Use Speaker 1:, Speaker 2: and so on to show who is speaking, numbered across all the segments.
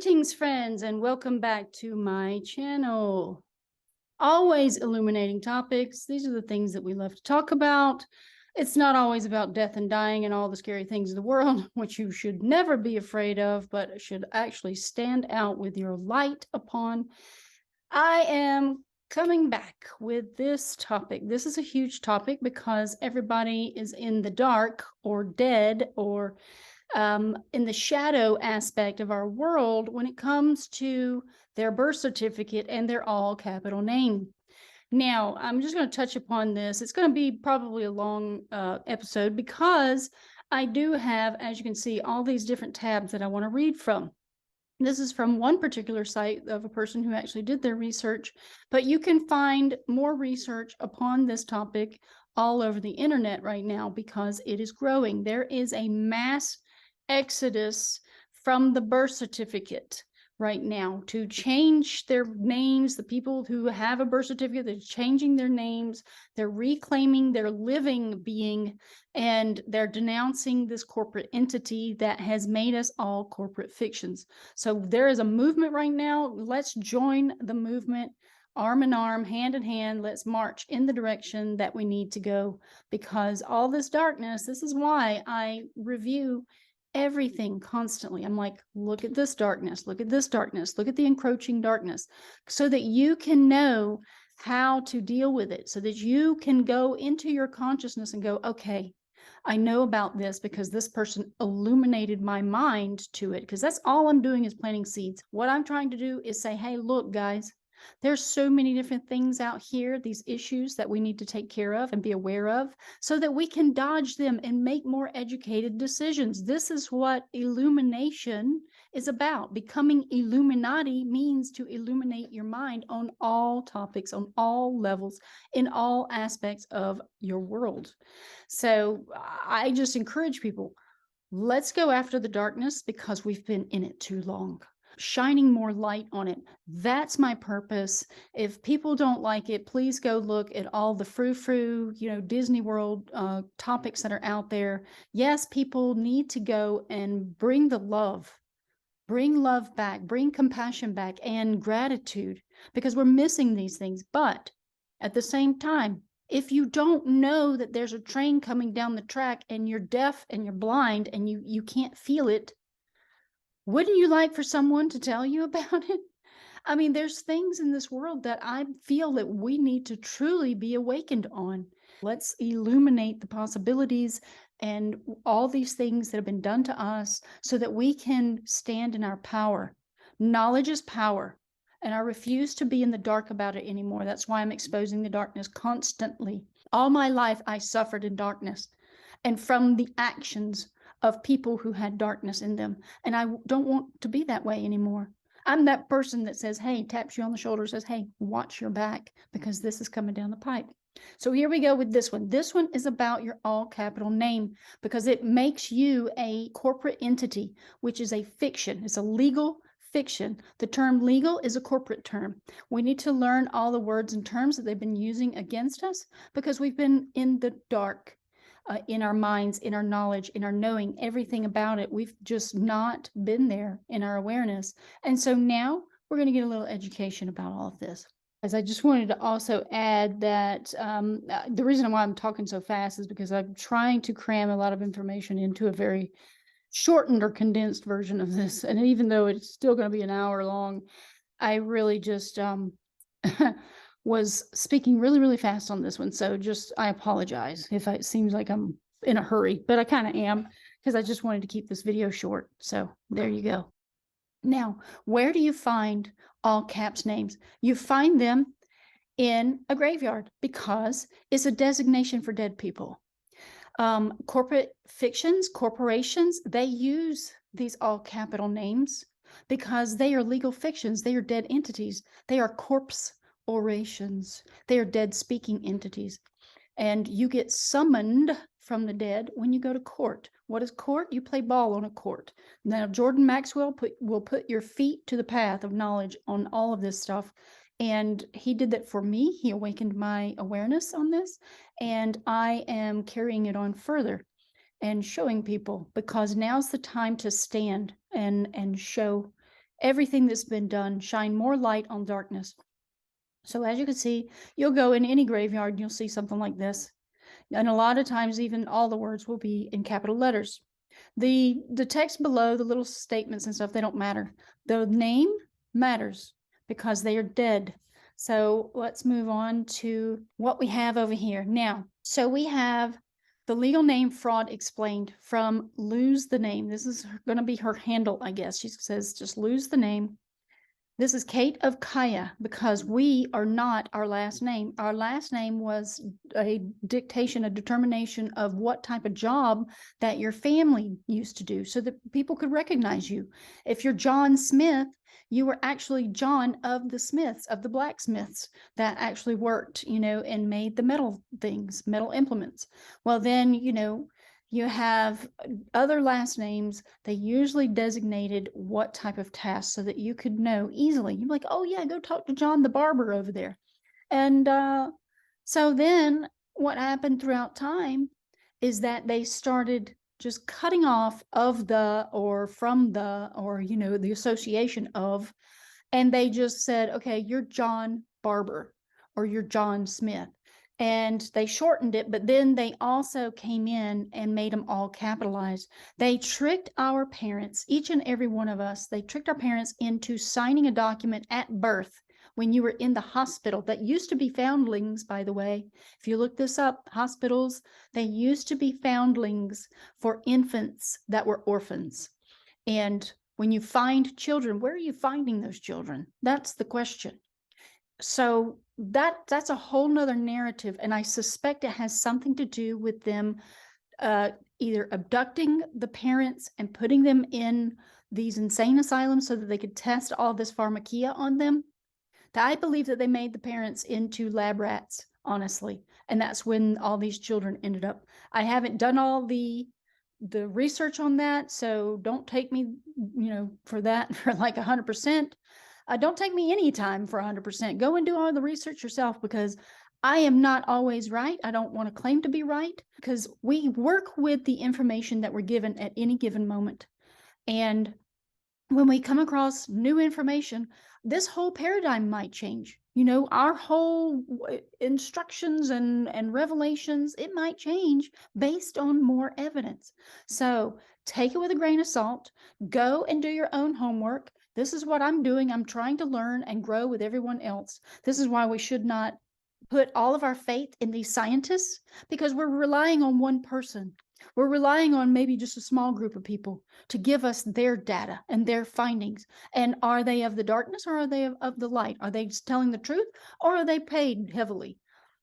Speaker 1: Greetings, friends, and welcome back to my channel. Always illuminating topics. These are the things that we love to talk about. It's not always about death and dying and all the scary things of the world, which you should never be afraid of, but should actually stand out with your light upon. I am coming back with this topic. This is a huge topic because everybody is in the dark or dead or in the shadow aspect of our world when it comes to their birth certificate and their all capital name. Now, I'm just going to touch upon this. It's going to be probably a long episode because I do have, as you can see, all these different tabs that I want to read from. This is from one particular site of a person who actually did their research, but you can find more research upon this topic all over the internet right now because it is growing. There is a mass exodus from the birth certificate right now to change their names. The people who have a birth certificate, they're changing their names, they're reclaiming their living being, and they're denouncing this corporate entity that has made us all corporate fictions. So there is a movement right now. Let's join the movement. Arm in arm, hand in hand, let's march in the direction that we need to go, because all this darkness, this is why I review everything constantly. I'm like, look at this darkness, look at this darkness, look at the encroaching darkness, so that you can know how to deal with it, so that you can go into your consciousness and go, okay, I know about this because this person illuminated my mind to it, because that's all I'm doing is planting seeds. What I'm trying to do is say, hey, look, guys, there's so many different things out here, these issues that we need to take care of and be aware of so that we can dodge them and make more educated decisions. This is what illumination is about. Becoming Illuminati means to illuminate your mind on all topics, on all levels, in all aspects of your world. So I just encourage people, let's go after the darkness because we've been in it too long. Shining more light on it. That's my purpose. If people don't like it, please go look at all the frou-frou, Disney World topics that are out there. Yes, people need to go and bring the love. Bring love back, bring compassion back, and gratitude, because we're missing these things. But at the same time, if you don't know that there's a train coming down the track and you're deaf and you're blind and you can't feel it, wouldn't you like for someone to tell you about it? I mean, there's things in this world that I feel that we need to truly be awakened on. Let's illuminate the possibilities and all these things that have been done to us so that we can stand in our power. Knowledge is power, and I refuse to be in the dark about it anymore. That's why I'm exposing the darkness constantly. All my life, I suffered in darkness and from the actions of people who had darkness in them. And I don't want to be that way anymore. I'm that person that says, hey, taps you on the shoulder, says, hey, watch your back because this is coming down the pipe. So here we go with this one. This one is about your all capital name because it makes you a corporate entity, which is a fiction. It's a legal fiction. The term legal is a corporate term. We need to learn all the words and terms that they've been using against us because we've been in the dark. In our minds, in our knowledge, in our knowing everything about it. We've just not been there in our awareness. And so now we're going to get a little education about all of this. As I just wanted to also add that the reason why I'm talking so fast is because I'm trying to cram a lot of information into a very shortened or condensed version of this. And even though it's still going to be an hour long, I really just was speaking really, really fast on this one. So I apologize if it seems like I'm in a hurry, but I kind of am because I just wanted to keep this video short. So there you go. Now, where do you find all caps names? You find them in a graveyard because it's a designation for dead people. Corporate fictions, corporations, they use these all capital names because they are legal fictions. They are dead entities. They are corpse orations. They are dead speaking entities. And you get summoned from the dead when you go to court. What is court? You play ball on a court. Now, Jordan Maxwell will put your feet to the path of knowledge on all of this stuff. And he did that for me. He awakened my awareness on this. And I am carrying it on further and showing people, because now's the time to stand and show everything that's been done, shine more light on darkness. So as you can see, you'll go in any graveyard and you'll see something like this. And a lot of times, even all the words will be in capital letters. The text below, the little statements and stuff, they don't matter. The name matters because they are dead. So let's move on to what we have over here. Now, so we have the legal name Fraud Explained from Lose the Name. This is going to be her handle, I guess. She says, just lose the name. This is Kate of Kaya, because we are not our last name. Our last name was a dictation, a determination of what type of job that your family used to do so that people could recognize you. If you're John Smith, you were actually John of the Smiths, of the blacksmiths that actually worked, and made the metal things, metal implements. Well, then, you have other last names. They usually designated what type of task so that you could know easily. You're like, oh yeah, go talk to John the barber over there. And so then what happened throughout time is that they started just cutting off of the or from the or, the association of, and they just said, okay, you're John Barber or you're John Smith. And they shortened it, but then they also came in and made them all capitalized. They tricked our parents, each and every one of us, they tricked our parents into signing a document at birth when you were in the hospital. That used to be foundlings, by the way. If you look this up, hospitals, they used to be foundlings for infants that were orphans. And when you find children, where are you finding those children? That's the question. So that's a whole nother narrative, and I suspect it has something to do with them either abducting the parents and putting them in these insane asylums so that they could test all this pharmakia on them. I believe that they made the parents into lab rats, honestly, and that's when all these children ended up. I haven't done all the research on that, so don't take me, for that for like 100%. Don't take me any time for 100%. Go and do all the research yourself, because I am not always right. I don't want to claim to be right, because we work with the information that we're given at any given moment. And when we come across new information, this whole paradigm might change. Our whole instructions and revelations, it might change based on more evidence. So take it with a grain of salt. Go and do your own homework. This is what I'm doing. I'm trying to learn and grow with everyone else. This is why we should not put all of our faith in these scientists, because we're relying on one person. We're relying on maybe just a small group of people to give us their data and their findings. And are they of the darkness or are they of the light? Are they just telling the truth, or are they paid heavily,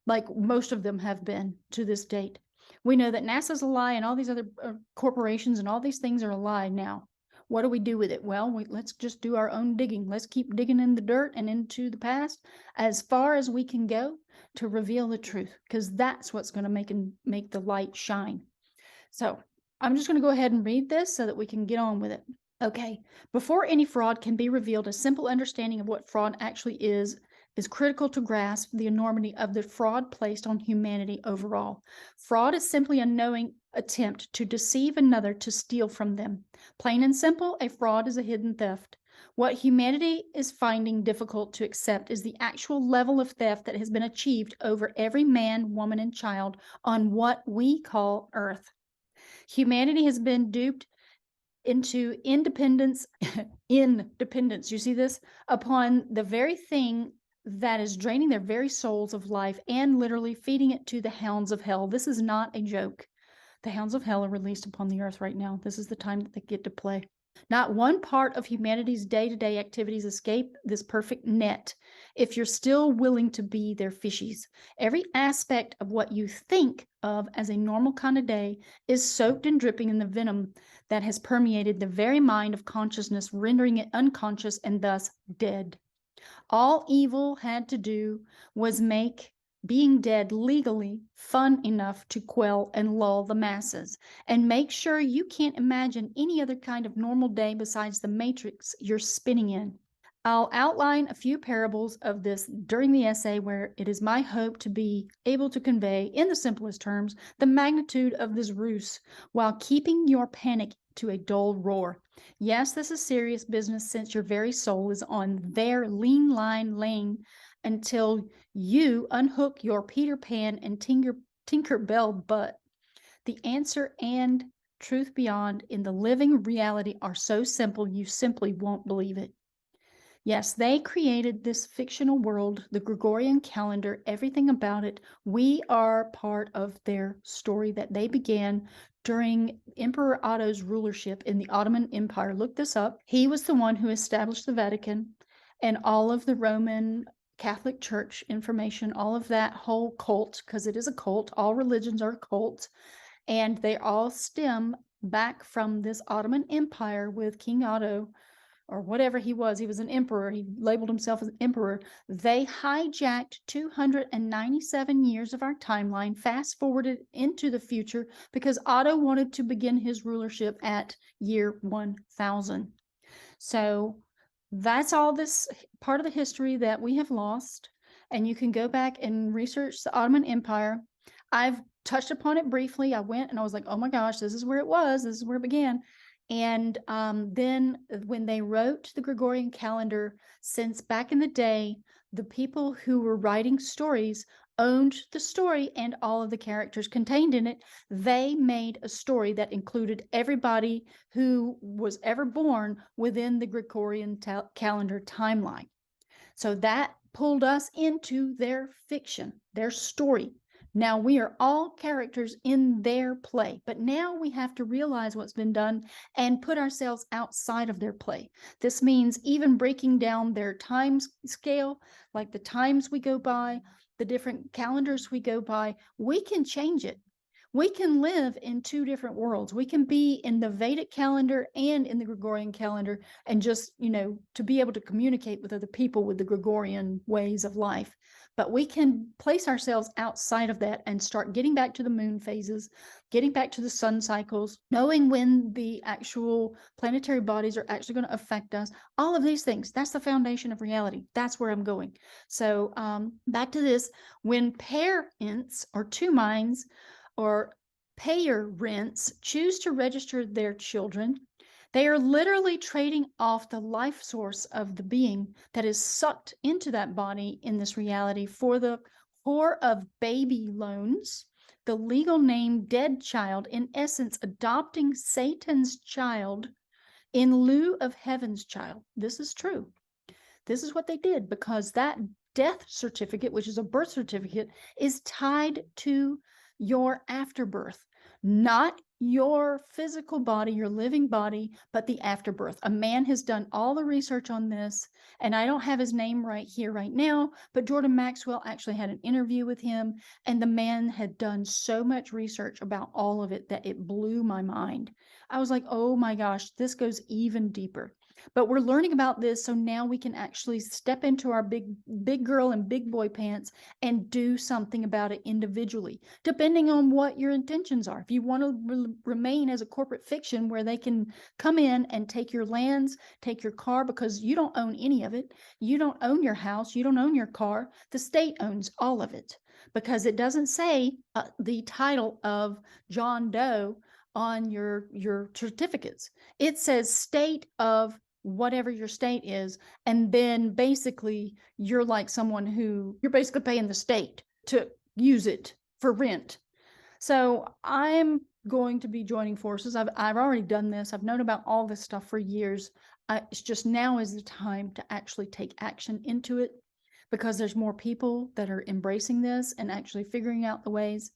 Speaker 1: like most of them have been to this date? We know that NASA's a lie, and all these other corporations and all these things are a lie now. What do we do with it? Well, let's just do our own digging. Let's keep digging in the dirt and into the past as far as we can go to reveal the truth, because that's what's going to make the light shine. So I'm just going to go ahead and read this so that we can get on with it. Okay, before any fraud can be revealed, a simple understanding of what fraud actually is critical to grasp the enormity of the fraud placed on humanity overall. Fraud is simply a knowing attempt to deceive another to steal from them. Plain and simple, a fraud is a hidden theft. What humanity is finding difficult to accept is the actual level of theft that has been achieved over every man, woman, and child on what we call Earth. Humanity has been duped into independence, you see this, upon the very thing that is draining their very souls of life and literally feeding it to the hounds of hell. This is not a joke. The hounds of hell are released upon the earth right now. This is the time that they get to play. Not one part of humanity's day-to-day activities escape this perfect net if you're still willing to be their fishies. Every aspect of what you think of as a normal kind of day is soaked and dripping in the venom that has permeated the very mind of consciousness, rendering it unconscious and thus dead. All evil had to do was make being dead legally fun enough to quell and lull the masses, and make sure you can't imagine any other kind of normal day besides the matrix you're spinning in. I'll outline a few parables of this during the essay, where it is my hope to be able to convey, in the simplest terms, the magnitude of this ruse, while keeping your panic to a dull roar. Yes, this is serious business since your very soul is on their lean line lane until you unhook your Peter Pan and Tinker Bell butt. The answer and truth beyond in the living reality are so simple you simply won't believe it. Yes, they created this fictional world, the Gregorian calendar, everything about it. We are part of their story that they began during Emperor Otto's rulership in the Ottoman Empire. Look this up. He was the one who established the Vatican and all of the Roman Catholic Church information, all of that whole cult, because it is a cult. All religions are cults, and they all stem back from this Ottoman Empire with King Otto, or whatever he was an emperor. He labeled himself as an emperor. They hijacked 297 years of our timeline, fast forwarded into the future because Otto wanted to begin his rulership at year 1000. So that's all this part of the history that we have lost. And you can go back and research the Ottoman Empire. I've touched upon it briefly. I went and I was like, oh my gosh, this is where it was. This is where it began. And then when they wrote the Gregorian calendar, since back in the day, the people who were writing stories owned the story and all of the characters contained in it. They made a story that included everybody who was ever born within the Gregorian calendar timeline. So that pulled us into their fiction, their story. Now we are all characters in their play, but now we have to realize what's been done and put ourselves outside of their play. This means even breaking down their time scale, like the times we go by, the different calendars we go by. We can change it. We can live in two different worlds. We can be in the Vedic calendar and in the Gregorian calendar, and just, to be able to communicate with other people with the Gregorian ways of life. But we can place ourselves outside of that and start getting back to the moon phases, getting back to the sun cycles, knowing when the actual planetary bodies are actually going to affect us. All of these things, that's the foundation of reality. That's where I'm going. So back to this. When parents or two minds or parents choose to register their children, they are literally trading off the life source of the being that is sucked into that body in this reality for the whore of baby loans, the legal name dead child, in essence, adopting Satan's child in lieu of heaven's child. This is true. This is what they did, because that death certificate, which is a birth certificate, is tied to your afterbirth, not your physical body, your living body, but the afterbirth. A man has done all the research on this, and I don't have his name right here right now, but Jordan Maxwell actually had an interview with him, and the man had done so much research about all of it that it blew my mind. I was like, oh my gosh, this goes even deeper. But we're learning about this, so now we can actually step into our big girl and big boy pants and do something about it individually, depending on what your intentions are. If you want to remain as a corporate fiction where they can come in and take your lands, take your car, because you don't own any of it. You don't own your house. You don't own your car. The state owns all of it, because it doesn't say the title of John Doe on your certificates. It says state of whatever your state is, and then basically you're like someone who you're basically paying the state to use it for rent. So I'm going to be joining forces. I've already done this. I've known about all this stuff for years. It's just now is the time to actually take action into it, because there's more people that are embracing this and actually figuring out the ways.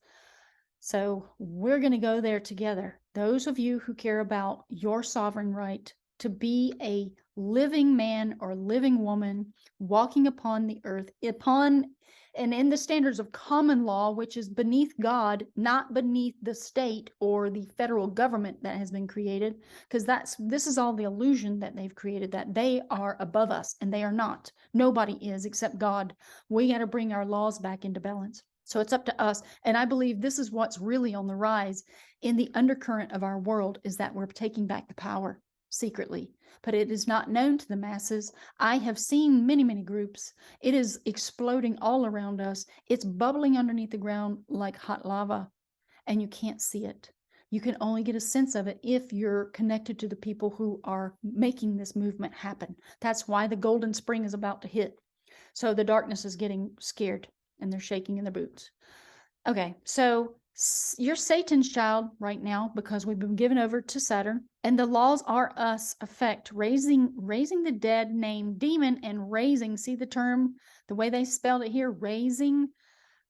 Speaker 1: So we're going to go there together. Those of you who care about your sovereign right to be a living man or living woman walking upon the earth, and in the standards of common law, which is beneath God, not beneath the state or the federal government that has been created, because this is all the illusion that they've created, that they are above us, and they are not. Nobody is except God. We got to bring our laws back into balance. So it's up to us. And I believe this is what's really on the rise in the undercurrent of our world, is that we're taking back the power secretly, but it is not known to the masses. I have seen many, many groups. It is exploding all around us. It's bubbling underneath the ground like hot lava, and you can't see it. You can only get a sense of it if you're connected to the people who are making this movement happen. That's why the golden spring is about to hit. So the darkness is getting scared and they're shaking in their boots. Okay, so you're Satan's child right now because we've been given over to Saturn, and the laws are us effect raising the dead named demon and raising, see the term, the way they spelled it here, raising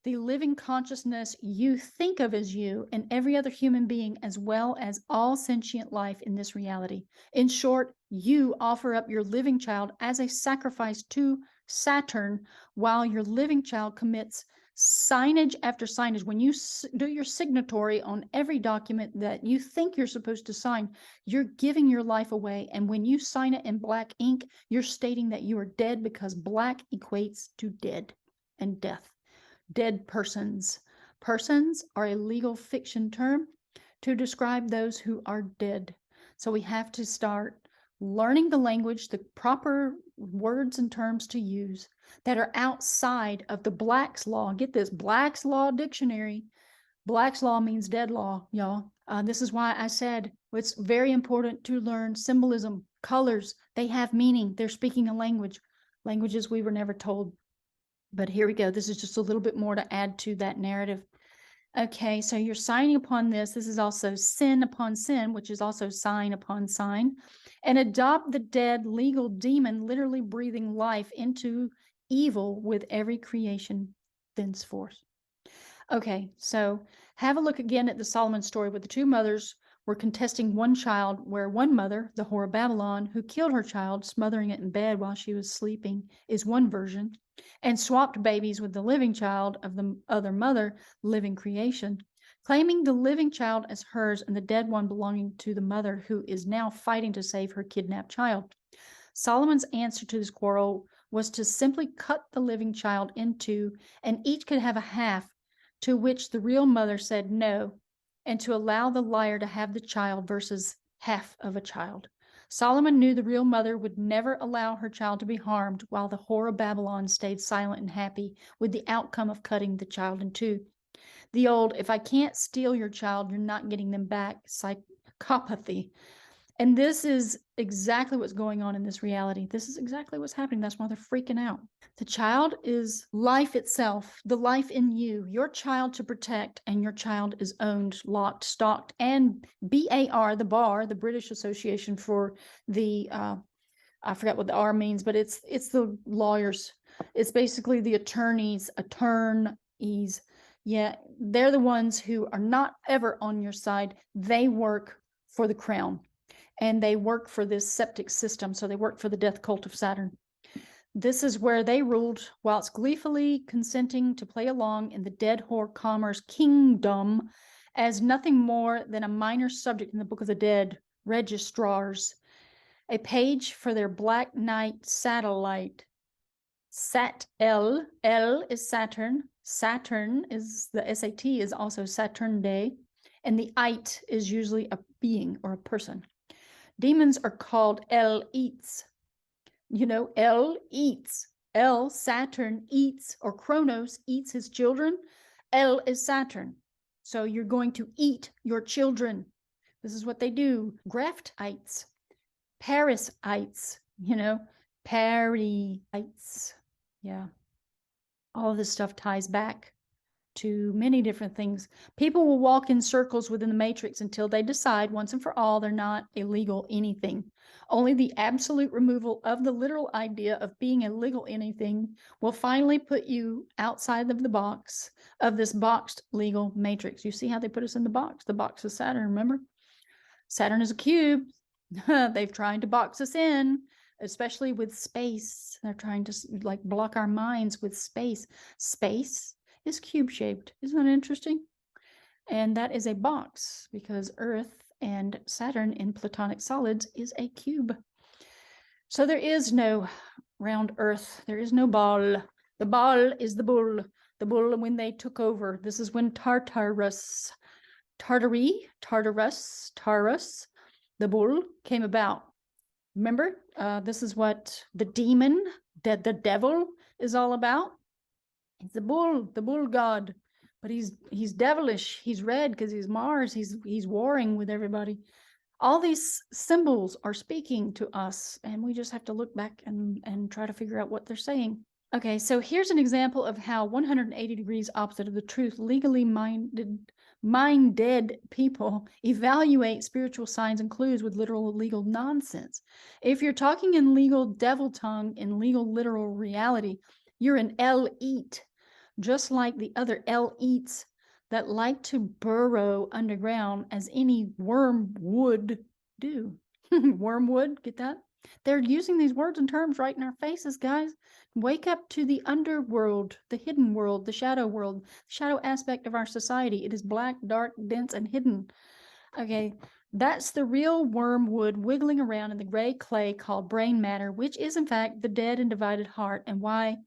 Speaker 1: the living consciousness you think of as you and every other human being, as well as all sentient life in this reality. In short, you offer up your living child as a sacrifice to Saturn, while your living child commits signage after signage. When you do your signatory on every document that you think you're supposed to sign, you're giving your life away. And when you sign it in black ink, you're stating that you are dead, because black equates to dead and death. Dead persons. Persons are a legal fiction term to describe those who are dead. So we have to start learning the language, the proper words and terms to use that are outside of the Black's Law. Get this, Black's Law dictionary. Black's Law means dead law, y'all. This is why I said it's very important to learn symbolism, colors. They have meaning. They're speaking a language, languages we were never told. But here we go. This is just a little bit more to add to that narrative. Okay, so you're signing upon this. This is also sin upon sin, which is also sign upon sign. And adopt the dead legal demon, literally breathing life into evil with every creation thenceforth. Okay, so have a look again at the Solomon story where the two mothers were contesting one child, where one mother, the whore of Babylon, who killed her child, smothering it in bed while she was sleeping, is one version, and swapped babies with the living child of the other mother, living creation, claiming the living child as hers and the dead one belonging to the mother, who is now fighting to save her kidnapped child. Solomon's answer to this quarrel was to simply cut the living child in two, and each could have a half, to which the real mother said no, and to allow the liar to have the child versus half of a child. Solomon knew the real mother would never allow her child to be harmed, while the whore of Babylon stayed silent and happy with the outcome of cutting the child in two. The old, if I can't steal your child, you're not getting them back, psychopathy. And this is exactly what's going on in this reality. This is exactly what's happening. That's why they're freaking out. The child is life itself, the life in you, your child to protect, and your child is owned, locked, stocked, and BAR, the bar, the British Association for the, I forgot what the R means, but it's the lawyers. It's basically the attorneys. Yeah, they're the ones who are not ever on your side. They work for the crown. And they work for this septic system, so they work for the death cult of Saturn. This is where they ruled, whilst gleefully consenting to play along in the dead whore commerce kingdom as nothing more than a minor subject in the Book of the Dead registrars, a page for their Black Knight satellite. Sat-L, L is Saturn, Saturn is, the SAT is also Saturn Day, and the ite is usually a being or a person. Demons are called El Eats. You know, El eats. El, Saturn, eats, or Kronos eats his children. El is Saturn. So you're going to eat your children. This is what they do. Graftites, parasites, you know, parasites. Yeah. All of this stuff ties back to many different things. People will walk in circles within the matrix until they decide once and for all they're not illegal anything. Only the absolute removal of the literal idea of being a legal anything will finally put you outside of the box of this boxed legal matrix. You see how they put us in the box? The box of Saturn, remember? Saturn is a cube. They've tried to box us in, especially with space. They're trying to like block our minds with space. Space is cube-shaped. Isn't that interesting? And that is a box because Earth and Saturn in platonic solids is a cube. So there is no round Earth. There is no ball. The ball is the bull. The bull when they took over. This is when Tartarus, the bull came about. Remember, this is what the demon, the devil is all about. It's the bull god. but he's devilish. He's red because he's Mars. He's warring with everybody. All these symbols are speaking to us, and we just have to look back and try to figure out what they're saying. Okay, so here's an example of how 180 degrees opposite of the truth, legally minded people evaluate spiritual signs and clues with literal legal nonsense. If you're talking in legal devil tongue, in legal literal reality, you're an elite, just like the other elites that like to burrow underground as any worm would do. Wormwood, get that? They're using these words and terms right in our faces, guys. Wake up to the underworld, the hidden world, the shadow aspect of our society. It is black, dark, dense, and hidden. Okay, that's the real wormwood wiggling around in the gray clay called brain matter, which is in fact the dead and divided heart, and why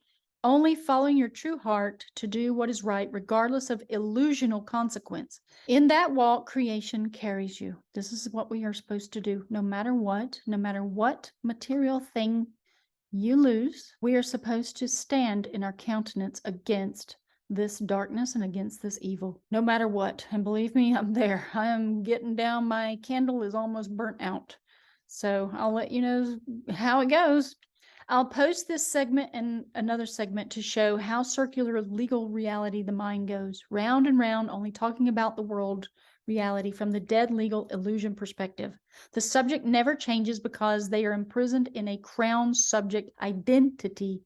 Speaker 1: only following your true heart to do what is right, regardless of illusional consequence. In that walk, creation carries you. This is what we are supposed to do. No matter what material thing you lose, we are supposed to stand in our countenance against this darkness and against this evil, no matter what. And believe me, I'm there. I am getting down. My candle is almost burnt out. So I'll let you know how it goes. I'll post this segment and another segment to show how circular legal reality the mind goes, round and round, only talking about the world reality from the dead legal illusion perspective. The subject never changes because they are imprisoned in a crown subject identity.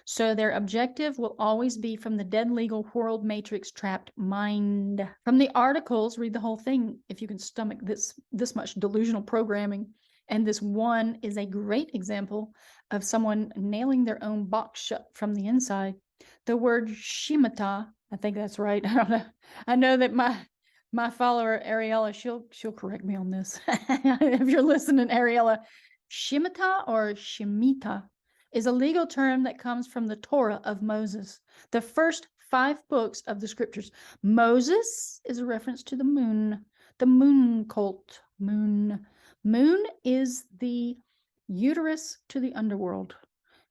Speaker 1: So their objective will always be from the dead legal world matrix trapped mind. From the articles, read the whole thing if you can stomach this much delusional programming. And this one is a great example of someone nailing their own box shut from the inside. The word shimata, I think that's right. I don't know. I know that my follower Ariella, she'll correct me on this. If you're listening, Ariella, shimata or shimita is a legal term that comes from the Torah of Moses, the first 5 books of the scriptures. Moses is a reference to the moon cult. Moon is the uterus to the underworld.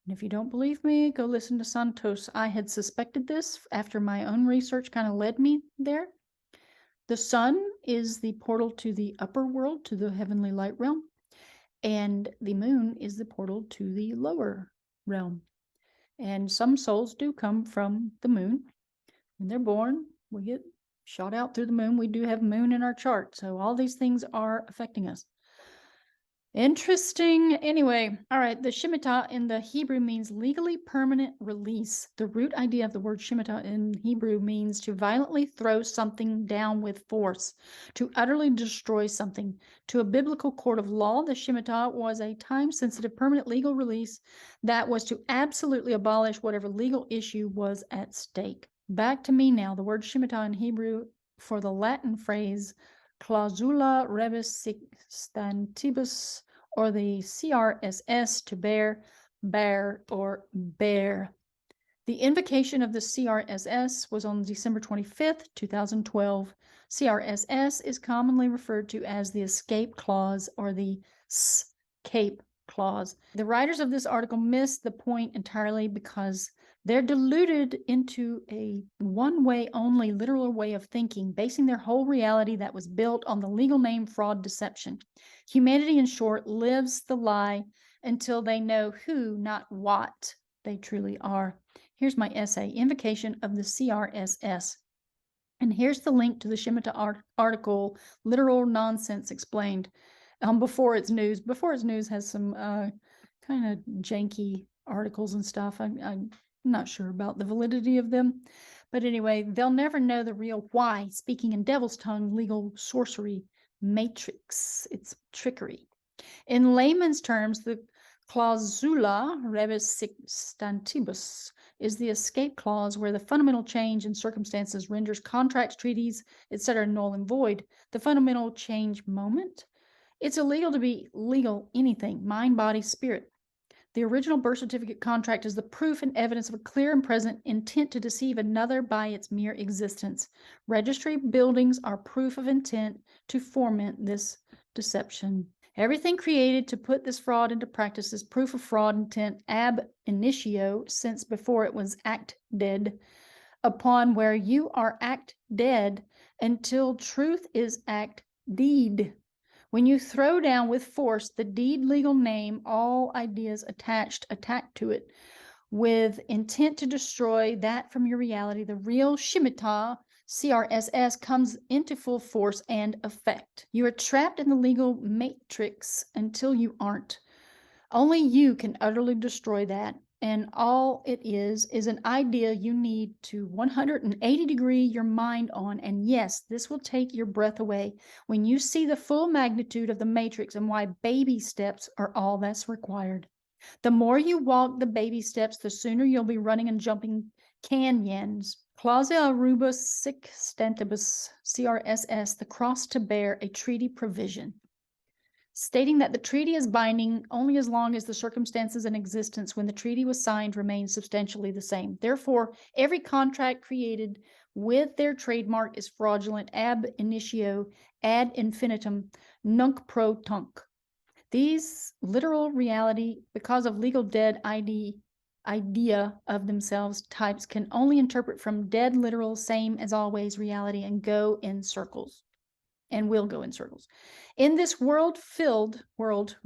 Speaker 1: And if you don't believe me, go listen to Santos. I had suspected this after my own research kind of led me there. The sun is the portal to the upper world, to the heavenly light realm. And the moon is the portal to the lower realm. And some souls do come from the moon. When they're born, we get shot out through the moon. We do have moon in our chart. So all these things are affecting us. Interesting. Anyway, all right. The Shemitah in the Hebrew means legally permanent release. The root idea of the word Shemitah in Hebrew means to violently throw something down with force, to utterly destroy something. To a biblical court of law, the Shemitah was a time-sensitive permanent legal release that was to absolutely abolish whatever legal issue was at stake. Back to me now. The word Shemitah in Hebrew for the Latin phrase clausula rebus stantibus, or the CRSS, to bear, or bear. The invocation of the CRSS was on December 25th, 2012. CRSS is commonly referred to as the escape clause or the escape clause. The writers of this article missed the point entirely because they're deluded into a one-way only literal way of thinking, basing their whole reality that was built on the legal name fraud deception. Humanity, in short, lives the lie until they know who, not what, they truly are. Here's my essay, Invocation of the CRSS. And here's the link to the Shemitah article, Literal Nonsense Explained, before its news. Before its news has some kind of janky articles and stuff. I'm not sure about the validity of them. But anyway, they'll never know the real why, speaking in devil's tongue, legal sorcery, matrix. It's trickery. In layman's terms, the clausula rebus stantibus is the escape clause where the fundamental change in circumstances renders contracts, treaties, etc. null and void. The fundamental change moment. It's illegal to be legal anything, mind, body, spirit. The original birth certificate contract is the proof and evidence of a clear and present intent to deceive another by its mere existence. Registry buildings are proof of intent to foment this deception. Everything created to put this fraud into practice is proof of fraud intent ab initio, since before it was acted. upon where you are act dead until truth is act deed. When you throw down with force the deed legal name, all ideas attacked to it, with intent to destroy that from your reality, the real Shemitah, CRSS, comes into full force and effect. You are trapped in the legal matrix until you aren't. Only you can utterly destroy that. And all it is an idea you need to 180-degree your mind on. And yes, this will take your breath away when you see the full magnitude of the matrix and why baby steps are all that's required. The more you walk the baby steps, the sooner you'll be running and jumping canyons. Clausa rubus sextantibus, CRSS, the cross to bear a treaty provision, stating that the treaty is binding only as long as the circumstances in existence when the treaty was signed remain substantially the same. Therefore, every contract created with their trademark is fraudulent ab initio ad infinitum nunc pro tunc. These literal reality, because of legal dead idea of themselves types, can only interpret from dead literal same as always reality and go in circles. And will go in circles. In this world,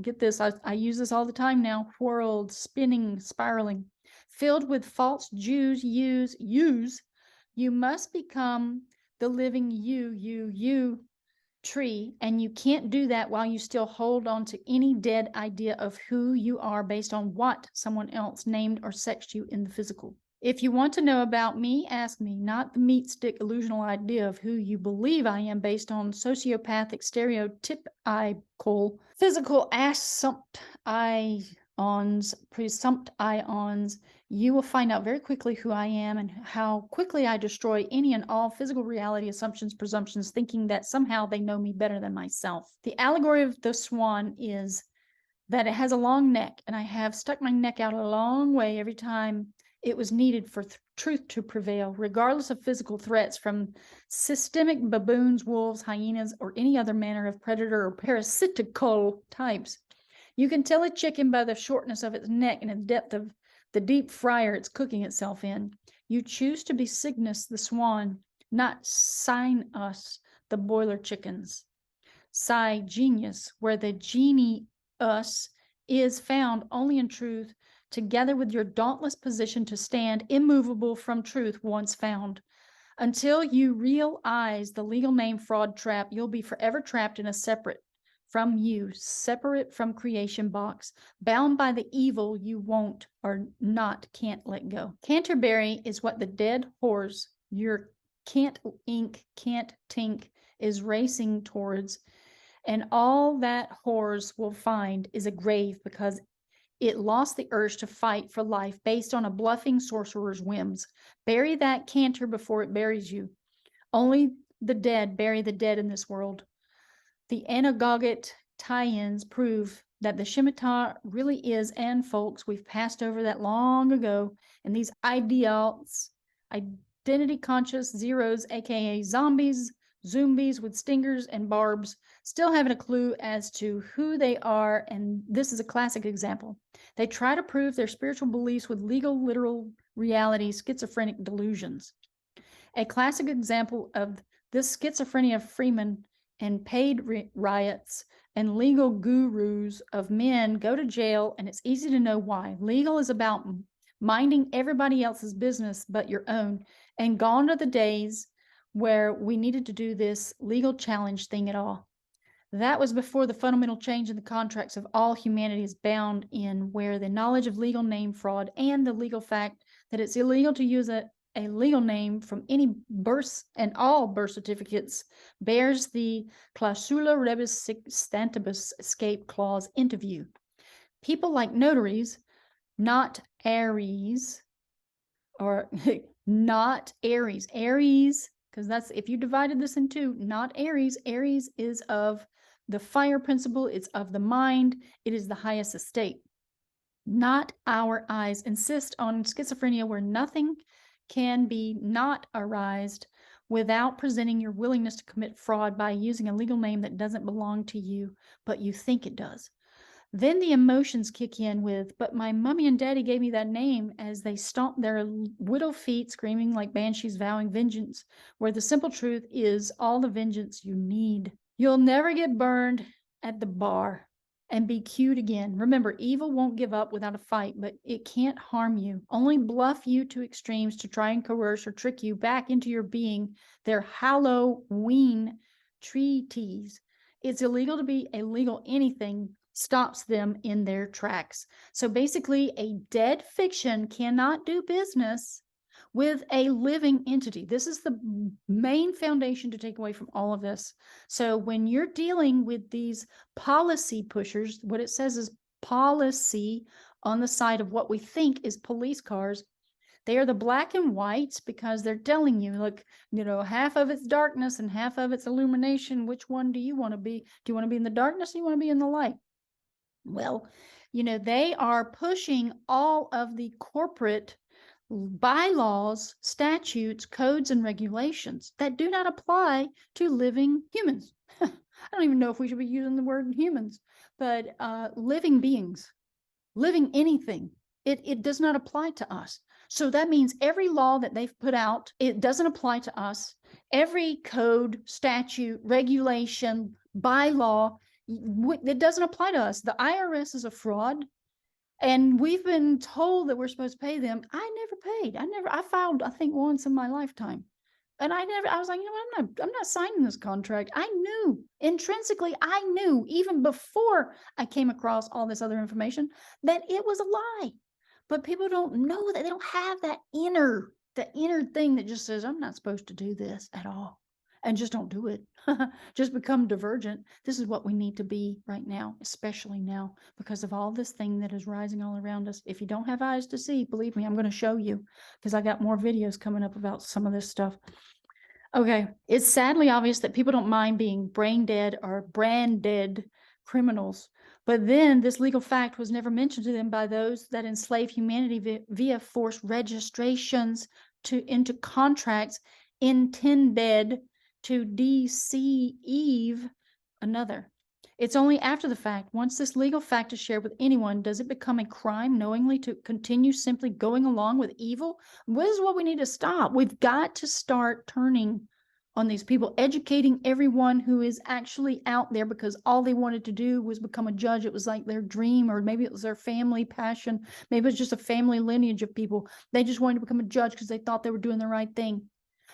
Speaker 1: get this, I use this all the time now, world, spinning, spiraling, filled with false Jews, you must become the living you tree, and you can't do that while you still hold on to any dead idea of who you are based on what someone else named or sexed you in the physical. If you want to know about me, ask me, not the meat stick illusional idea of who you believe I am based on sociopathic stereotypical physical presumped ions. You will find out very quickly who I am and how quickly I destroy any and all physical reality assumptions, presumptions, thinking that somehow they know me better than myself. The allegory of the swan is that it has a long neck, and I have stuck my neck out a long way every time it was needed for truth to prevail, regardless of physical threats from systemic baboons, wolves, hyenas, or any other manner of predator or parasitical types. You can tell a chicken by the shortness of its neck and the depth of the deep fryer it's cooking itself in. You choose to be Cygnus the swan, not Sign Us the boiler chickens. Psi genius, where the genie us is found only in truth, together with your dauntless position to stand immovable from truth once found. Until you realize the legal name fraud trap, you'll be forever trapped in a separate from creation box, bound by the evil you won't or can't let go. Canterbury is what the dead horse, your can't tink, is racing towards, and all that horse will find is a grave because it lost the urge to fight for life based on a bluffing sorcerer's whims. Bury that canter before it buries you. Only the dead bury the dead in this world. The anagogic tie-ins prove that the Shemitah really is, and folks, we've passed over that long ago, and these ideals, identity conscious zeros, aka zombies with stingers and barbs, still haven't a clue as to who they are, and this is a classic example. They try to prove their spiritual beliefs with legal, literal reality, schizophrenic delusions. A classic example of this schizophrenia of Freeman and paid riots and legal gurus of men go to jail, and it's easy to know why. Legal is about minding everybody else's business but your own, and gone are the days where we needed to do this legal challenge thing at all. That was before the fundamental change in the contracts of all humanity is bound in, where the knowledge of legal name fraud and the legal fact that it's illegal to use a legal name from any birth and all birth certificates bears the clausula rebus stantibus escape clause into view. People like notaries, not Aries, or not Aries, because that's, if you divided this in two, not Aries is of the fire principle, it's of the mind, it is the highest estate. Not our eyes insist on schizophrenia where nothing can be not arised without presenting your willingness to commit fraud by using a legal name that doesn't belong to you, but you think it does. Then the emotions kick in with, but my mommy and daddy gave me that name, as they stomp their widow feet, screaming like banshees vowing vengeance, where the simple truth is all the vengeance you need. You'll never get burned at the bar and be cued again. Remember, evil won't give up without a fight, but it can't harm you, only bluff you to extremes to try and coerce or trick you back into your being their Halloween treaties. It's illegal to be illegal. Anything stops them in their tracks. So basically, a dead fiction cannot do business with a living entity. This is the main foundation to take away from all of this. So when you're dealing with these policy pushers, what it says is policy on the side of what we think is police cars. They are the black and whites, because they're telling you, look, half of it's darkness and half of it's illumination. Which one do you want to be? Do you want to be in the darkness, or do you want to be in the light? Well, they are pushing all of the corporate bylaws, statutes, codes, and regulations that do not apply to living humans. I don't even know if we should be using the word humans, but living beings, living anything. It does not apply to us. So that means every law that they've put out, it doesn't apply to us. Every code, statute, regulation, bylaw, it doesn't apply to us. The IRS is a fraud. And we've been told that we're supposed to pay them. I never paid. I filed, I think, once in my lifetime. And I was like, I'm not signing this contract. I knew intrinsically, I knew even before I came across all this other information that it was a lie. But people don't know that. They don't have that inner thing that just says, I'm not supposed to do this at all. And just don't do it. Just become divergent. This is what we need to be right now, especially now, because of all this thing that is rising all around us. If you don't have eyes to see, believe me, I'm going to show you, because I got more videos coming up about some of this stuff. Okay, it's sadly obvious that people don't mind being brain dead or brand dead criminals. But then this legal fact was never mentioned to them by those that enslave humanity via forced registrations into contracts intended to deceive another. It's only after the fact, once this legal fact is shared with anyone, does it become a crime knowingly to continue simply going along with evil? This is what we need to stop. We've got to start turning on these people, educating everyone who is actually out there, because all they wanted to do was become a judge. It was like their dream, or maybe it was their family passion. Maybe it was just a family lineage of people. They just wanted to become a judge because they thought they were doing the right thing.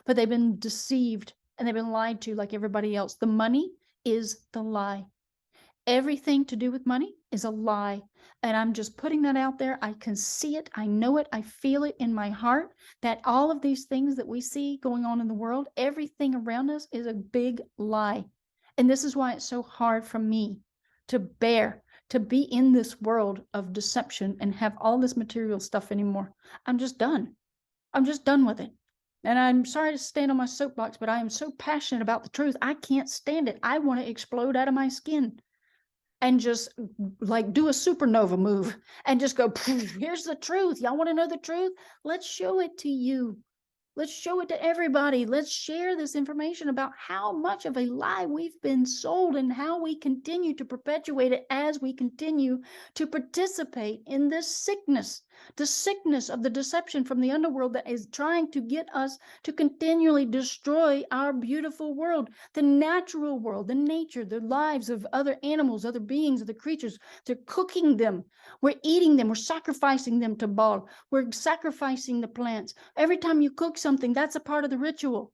Speaker 1: But they've been deceived and they've been lied to like everybody else. The money is the lie. Everything to do with money is a lie. And I'm just putting that out there. I can see it. I know it. I feel it in my heart that all of these things that we see going on in the world, everything around us is a big lie. And this is why it's so hard for me to bear, to be in this world of deception and have all this material stuff anymore. I'm just done. I'm just done with it. And I'm sorry to stand on my soapbox, but I am so passionate about the truth. I can't stand it. I want to explode out of my skin and just like do a supernova move and just go, here's the truth. Y'all want to know the truth? Let's show it to you. Let's show it to everybody. Let's share this information about how much of a lie we've been sold and how we continue to perpetuate it as we continue to participate in this sickness, the sickness of the deception from the underworld that is trying to get us to continually destroy our beautiful world, the natural world, the nature, the lives of other animals, other beings, other creatures. They're cooking them. We're eating them. We're sacrificing them to Baal. We're sacrificing the plants. Every time you cook something, that's a part of the ritual.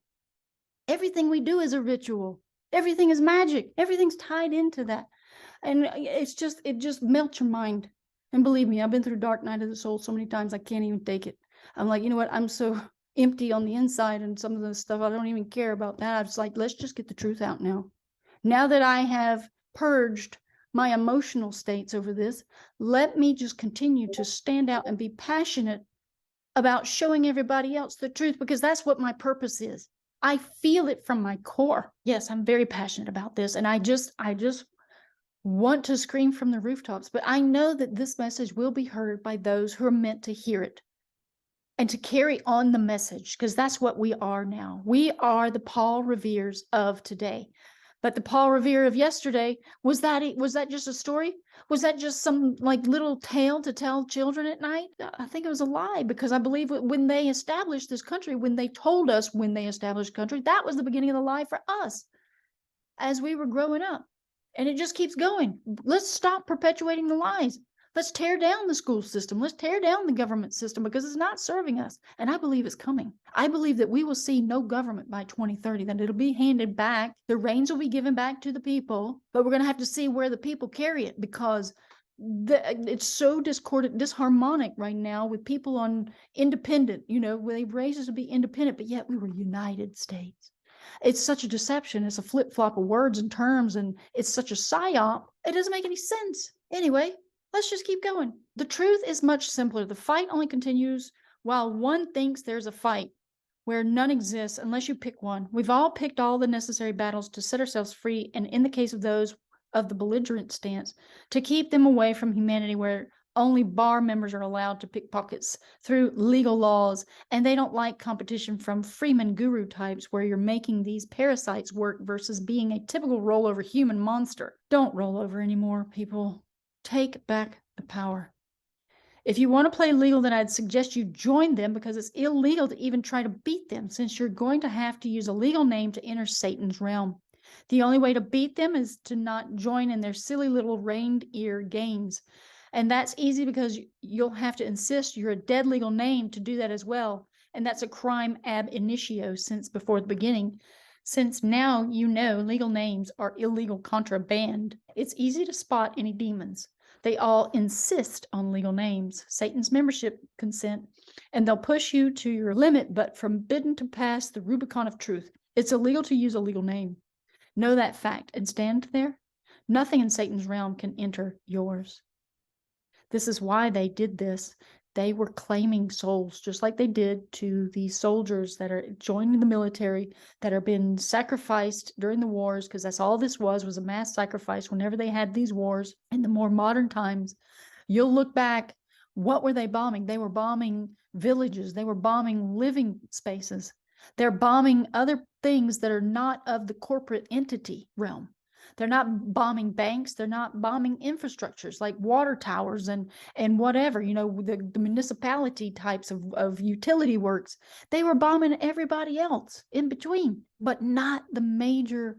Speaker 1: Everything we do is a ritual. Everything is magic. Everything's tied into that. And it just melts your mind. And believe me, I've been through dark night of the soul so many times, I can't even take it. I'm like, you know what? I'm so empty on the inside and some of the stuff, I don't even care about that. I was like, let's just get the truth out now. Now that I have purged my emotional states over this, let me just continue to stand out and be passionate about showing everybody else the truth, because that's what my purpose is. I feel it from my core. Yes, I'm very passionate about this. And I just want to scream from the rooftops, but I know that this message will be heard by those who are meant to hear it and to carry on the message, because that's what we are now. We are the Paul Reveres of today. But the Paul Revere of yesterday, was that just a story? Was that just some like little tale to tell children at night? I think it was a lie, because I believe when they established this country, when they told us when they established country, that was the beginning of the lie for us as we were growing up. And it just keeps going. Let's stop perpetuating the lies. Let's tear down the school system. Let's tear down the government system, because it's not serving us. And I believe it's coming. I believe that we will see no government by 2030, that it'll be handed back. The reins will be given back to the people, but we're going to have to see where the people carry it, because it's so disharmonic right now with people on independent, where they've raised us to be independent, but yet we were United States. It's such a deception. It's a flip-flop of words and terms, and it's such a psyop. It doesn't make any sense. Anyway, let's just keep going. The truth is much simpler. The fight only continues while one thinks there's a fight where none exists unless you pick one. We've all picked all the necessary battles to set ourselves free, and in the case of those of the belligerent stance, to keep them away from humanity, where only bar members are allowed to pick pockets through legal laws, and they don't like competition from Freeman guru types where you're making these parasites work versus being a typical rollover human monster. Don't roll over anymore, people. Take back the power. If you want to play legal, then I'd suggest you join them, because it's illegal to even try to beat them, since you're going to have to use a legal name to enter Satan's realm. The only way to beat them is to not join in their silly little reindeer games. And that's easy, because you'll have to insist you're a dead legal name to do that as well. And that's a crime ab initio since before the beginning. Since now legal names are illegal contraband, it's easy to spot any demons. They all insist on legal names, Satan's membership consent, and they'll push you to your limit, but forbidden to pass the Rubicon of truth. It's illegal to use a legal name. Know that fact and stand there. Nothing in Satan's realm can enter yours. This is why they did this. They were claiming souls, just like they did to the soldiers that are joining the military, that are being sacrificed during the wars, because that's all this was a mass sacrifice whenever they had these wars. In the more modern times, you'll look back, what were they bombing? They were bombing villages. They were bombing living spaces. They're bombing other things that are not of the corporate entity realm. They're not bombing banks. They're not bombing infrastructures like water towers and whatever, the municipality types of utility works. They were bombing everybody else in between, but not the major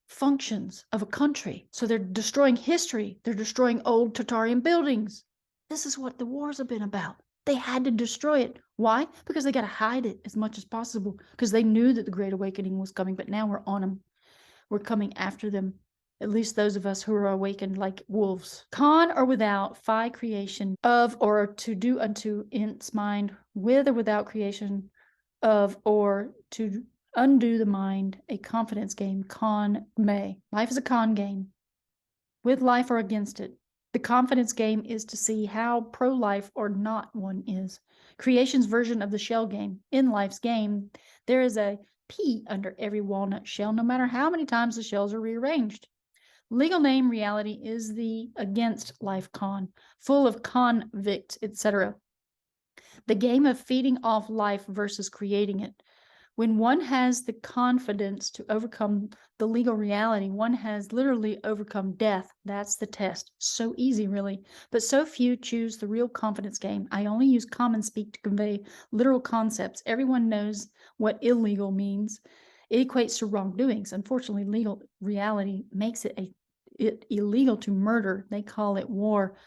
Speaker 1: functions of a country. So they're destroying history. They're destroying old Tartarian buildings. This is what the wars have been about. They had to destroy it. Why? Because they got to hide it as much as possible, because they knew that the Great Awakening was coming, but now we're on them. We're coming after them, at least those of us who are awakened like wolves. Con or without, phi creation of or to do unto its mind, with or without creation of or to undo the mind, a confidence game, con may. Life is a con game, with life or against it. The confidence game is to see how pro-life or not one is. Creation's version of the shell game. In life's game, there is a P under every walnut shell, no matter how many times the shells are rearranged. Legal name reality is the against life con, full of convicts, etc. The game of feeding off life versus creating it. When one has the confidence to overcome the legal reality, one has literally overcome death. That's the test. So easy, really. But so few choose the real confidence game. I only use common speak to convey literal concepts. Everyone knows what illegal means. It equates to wrongdoings. Unfortunately, legal reality makes it illegal to murder. They call it war.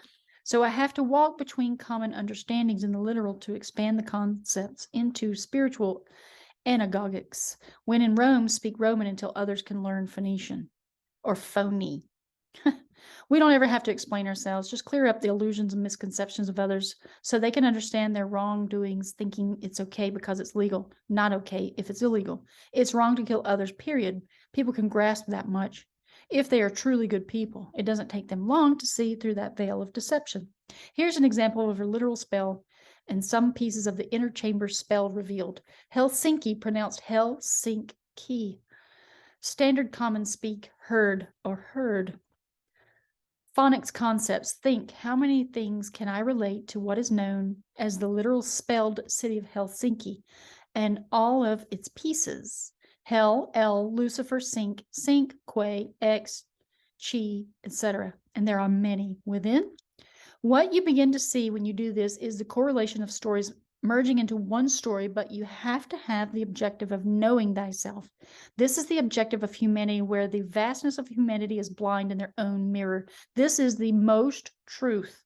Speaker 1: So I have to walk between common understandings in the literal to expand the concepts into spiritual anagogics. When in Rome, speak Roman until others can learn Phoenician or phony. We don't ever have to explain ourselves. Just clear up the illusions and misconceptions of others so they can understand their wrongdoings, thinking it's okay because it's legal. Not okay if it's illegal. It's wrong to kill others, period. People can grasp that much. If they are truly good people, it doesn't take them long to see through that veil of deception. Here's an example of a literal spell and some pieces of the inner chamber spell revealed. Helsinki, pronounced Hell-sink-key. Standard common speak, heard or heard. Phonics concepts, think, how many things can I relate to what is known as the literal spelled city of Helsinki and all of its pieces? Hell, El, Lucifer, Sync, Quay, X, Chi, etc. And there are many within. What you begin to see when you do this is the correlation of stories merging into one story, but you have to have the objective of knowing thyself. This is the objective of humanity, where the vastness of humanity is blind in their own mirror. This is the most truth.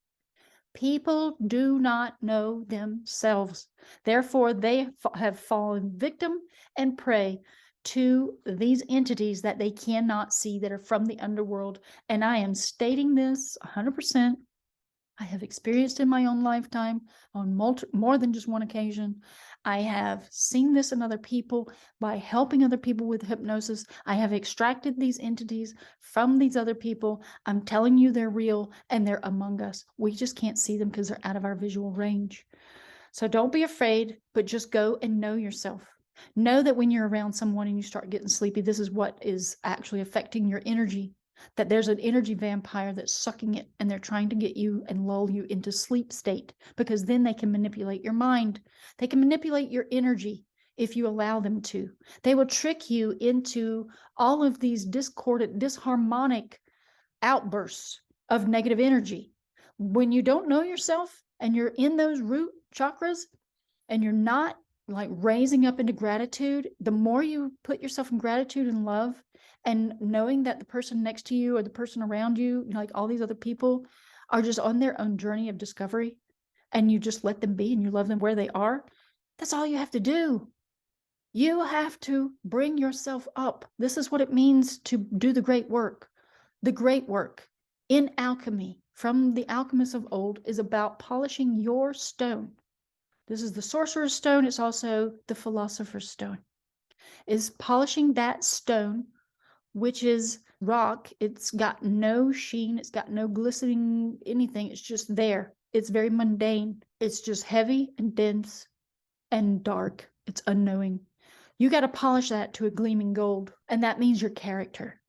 Speaker 1: People do not know themselves. Therefore, they have fallen victim and prey to these entities that they cannot see, that are from the underworld. And I am stating this 100%. I have experienced in my own lifetime on more than just one occasion. I have seen this in other people by helping other people with hypnosis. I have extracted these entities from these other people. I'm telling you, they're real and they're among us. We just can't see them because they're out of our visual range. So don't be afraid, but just go and know yourself. Know that when you're around someone and you start getting sleepy, this is what is actually affecting your energy. That there's an energy vampire that's sucking it, and they're trying to get you and lull you into sleep state, because then they can manipulate your mind. They can manipulate your energy if you allow them to. They will trick you into all of these discordant, disharmonic outbursts of negative energy. When you don't know yourself and you're in those root chakras and you're not like raising up into gratitude, the more you put yourself in gratitude and love, and knowing that the person next to you or the person around you, like all these other people, are just on their own journey of discovery, and you just let them be and you love them where they are, that's all you have to do. You have to bring yourself up. This is what it means to do the great work. The great work in alchemy from the alchemists of old is about polishing your stone. This is the sorcerer's stone. It's also the philosopher's stone. Is polishing that stone, which is rock. It's got no sheen. It's got no glistening anything. It's just there. It's very mundane. It's just heavy and dense and dark. It's unknowing. You got to polish that to a gleaming gold. And that means your character.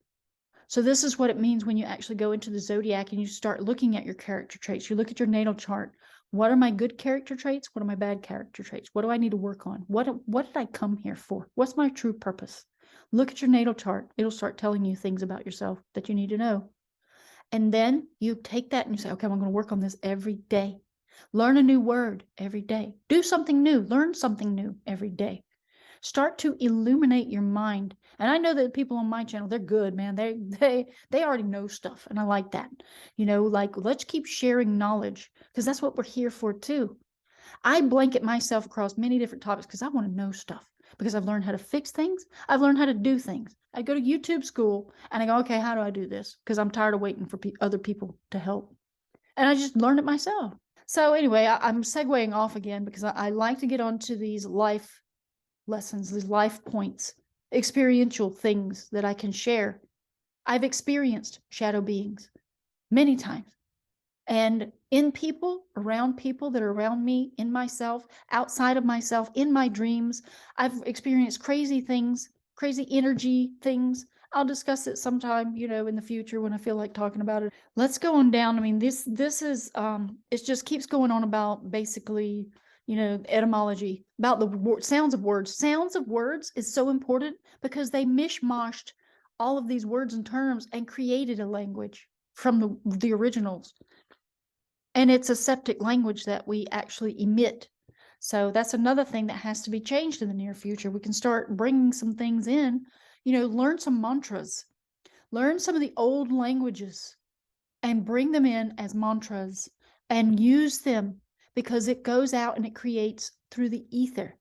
Speaker 1: So this is what it means when you actually go into the zodiac and you start looking at your character traits. You look at your natal chart. What are my good character traits? What are my bad character traits? What do I need to work on? What did I come here for? What's my true purpose? Look at your natal chart. It'll start telling you things about yourself that you need to know. And then you take that and you say, okay, I'm going to work on this every day. Learn a new word every day. Do something new. Learn something new every day. Start to illuminate your mind. And I know that people on my channel, they're good, man. They already know stuff. And I like that. Like, let's keep sharing knowledge, because that's what we're here for too. I blanket myself across many different topics because I want to know stuff, because I've learned how to fix things. I've learned how to do things. I go to YouTube school and I go, okay, how do I do this? Because I'm tired of waiting for other people to help. And I just learned it myself. So anyway, I'm segueing off again because I like to get onto these life lessons, these life points, experiential things that I can share. I've experienced shadow beings many times, and in people, around people that are around me, in myself, outside of myself, in my dreams. I've experienced crazy things, crazy energy things. I'll discuss it sometime, in the future when I feel like talking about it. Let's go on down. I mean, this is it just keeps going on about basically, etymology, about the sounds of words. Sounds of words is so important because they mishmashed all of these words and terms and created a language from the originals. And it's a septic language that we actually emit. So that's another thing that has to be changed in the near future. We can start bringing some things in, learn some mantras, learn some of the old languages and bring them in as mantras and use them, because it goes out and it creates through the ether,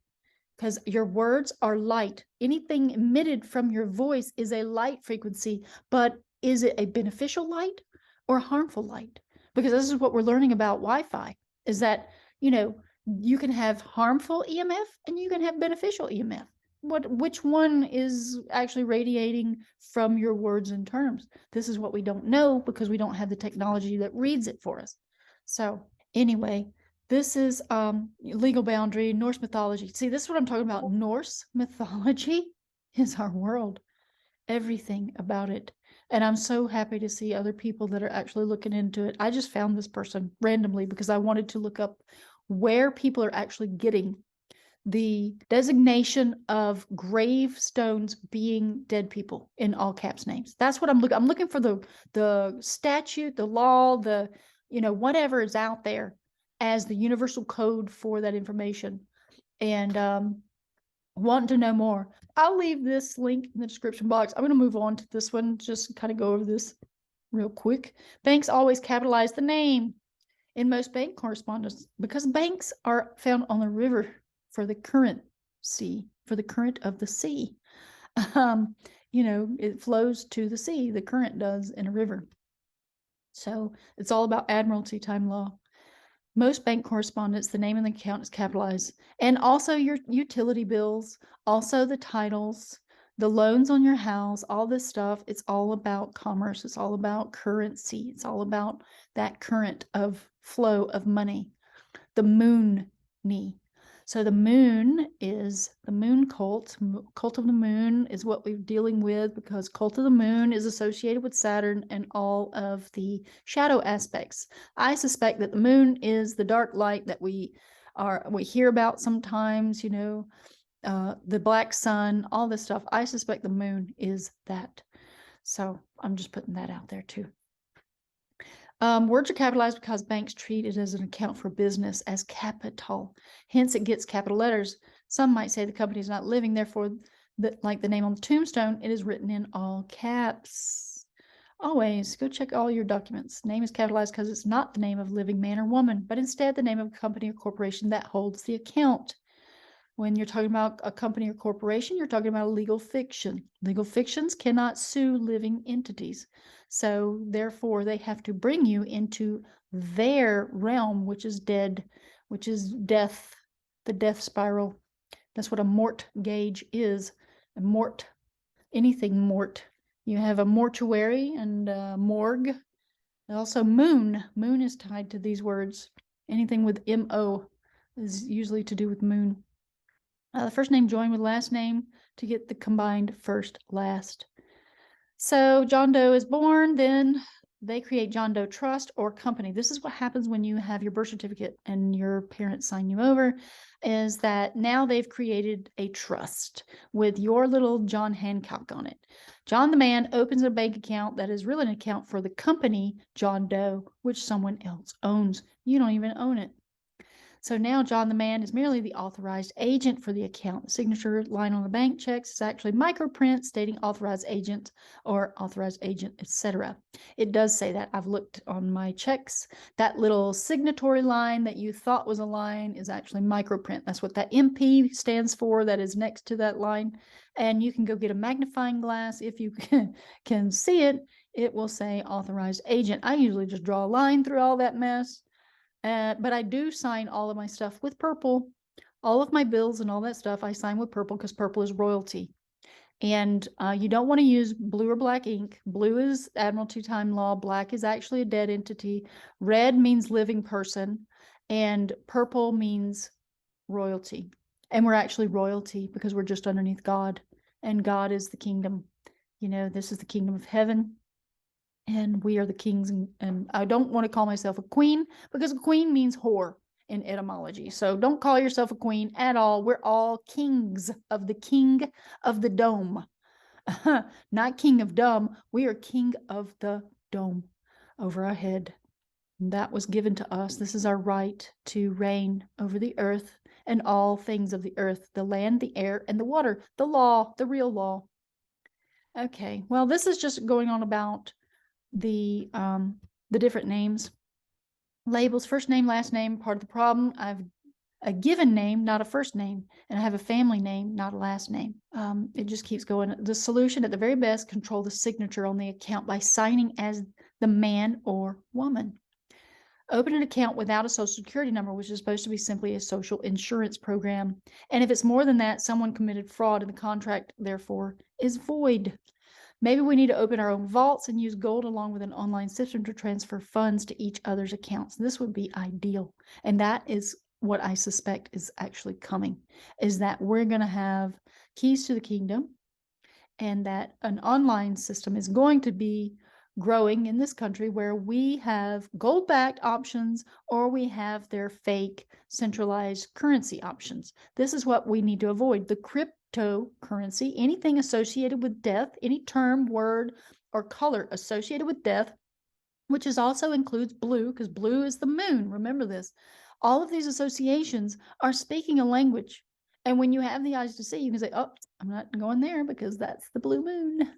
Speaker 1: because your words are light. Anything emitted from your voice is a light frequency, but is it a beneficial light or a harmful light? Because this is what we're learning about Wi-Fi, is that, you can have harmful EMF and you can have beneficial EMF. Which one is actually radiating from your words and terms? This is what we don't know because we don't have the technology that reads it for us. So anyway, this is legal boundary, Norse mythology. See, this is what I'm talking about. Norse mythology is our world, everything about it. And I'm so happy to see other people that are actually looking into it. I just found this person randomly because I wanted to look up where people are actually getting the designation of gravestones being dead people in all caps names. That's what I'm looking. I'm looking for the statute, the law, the whatever is out there as the universal code for that information, and want to know more. I'll leave this link in the description box. I'm going to move on to this one, just kind of go over this real quick. Banks always capitalize the name in most bank correspondence because banks are found on the river for the current sea, for the current of the sea. It flows to the sea, the current does in a river. So it's all about admiralty time law. Most bank correspondence, the name of the account is capitalized. And also your utility bills, also the titles, the loans on your house, all this stuff. It's all about commerce. It's all about currency. It's all about that current of flow of money. The moon knee. So the moon is the moon cult. Cult of the moon is what we're dealing with because cult of the moon is associated with Saturn and all of the shadow aspects. I suspect that the moon is the dark light that we hear about sometimes, the black sun, all this stuff. I suspect the moon is that. So I'm just putting that out there too. Words are capitalized because banks treat it as an account for business as capital. Hence, it gets capital letters. Some might say the company is not living, therefore, like the name on the tombstone, it is written in all caps. Always go check all your documents. Name is capitalized because it's not the name of living man or woman, but instead the name of a company or corporation that holds the account. When you're talking about a company or corporation, you're talking about a legal fiction. Legal fictions cannot sue living entities. So therefore, they have to bring you into their realm, which is dead, which is death, the death spiral. That's what a mort gauge is. A mort, anything mort. You have a mortuary and a morgue. And also moon. Moon is tied to these words. Anything with M-O is usually to do with moon. The first name joined with last name to get the combined first last. So John Doe is born, then they create John Doe Trust or Company. This is what happens when you have your birth certificate and your parents sign you over, is that now they've created a trust with your little John Hancock on it. John the man opens a bank account that is really an account for the company John Doe, which someone else owns. You don't even own it. So now John the man is merely the authorized agent for the account. The signature line on the bank checks is actually microprint stating authorized agent or authorized agent, etc. It does say that. I've looked on my checks. That little signatory line that you thought was a line is actually microprint. That's what that MP stands for that is next to that line. And you can go get a magnifying glass. If you can see it, it will say authorized agent. I usually just draw a line through all that mess. But I do sign all of my stuff with purple. All of my bills and all that stuff I sign with purple because purple is royalty. And you don't want to use blue or black ink. Blue is admiralty time law. Black is actually a dead entity. Red means living person. And purple means royalty. And we're actually royalty because we're just underneath God. And God is the kingdom. This is the kingdom of heaven. And we are the kings, and I don't want to call myself a queen because a queen means whore in etymology. So don't call yourself a queen at all. We're all kings of the king of the dome. Not king of dumb. We are king of the dome over our head. And that was given to us. This is our right to reign over the earth and all things of the earth, the land, the air, and the water, the law, the real law. Okay, well, this is just going on about the different names, labels, first name, last name. Part of the problem, I've a given name, not a first name, and I have a family name, not a last name. It just keeps going. The solution at the very best, control the signature on the account by signing as the man or woman. Open an account without a social security number, which is supposed to be simply a social insurance program. And if it's more than that, someone committed fraud and the contract, therefore, is void. Maybe we need to open our own vaults and use gold along with an online system to transfer funds to each other's accounts. This would be ideal. And that is what I suspect is actually coming, is that we're going to have keys to the kingdom and that an online system is going to be growing in this country where we have gold-backed options or we have their fake centralized currency options. This is what we need to avoid. The cryptocurrency, anything associated with death, any term, word, or color associated with death, which is also includes blue, because blue is the moon. Remember this. All of these associations are speaking a language. And when you have the eyes to see, you can say, oh, I'm not going there because that's the blue moon.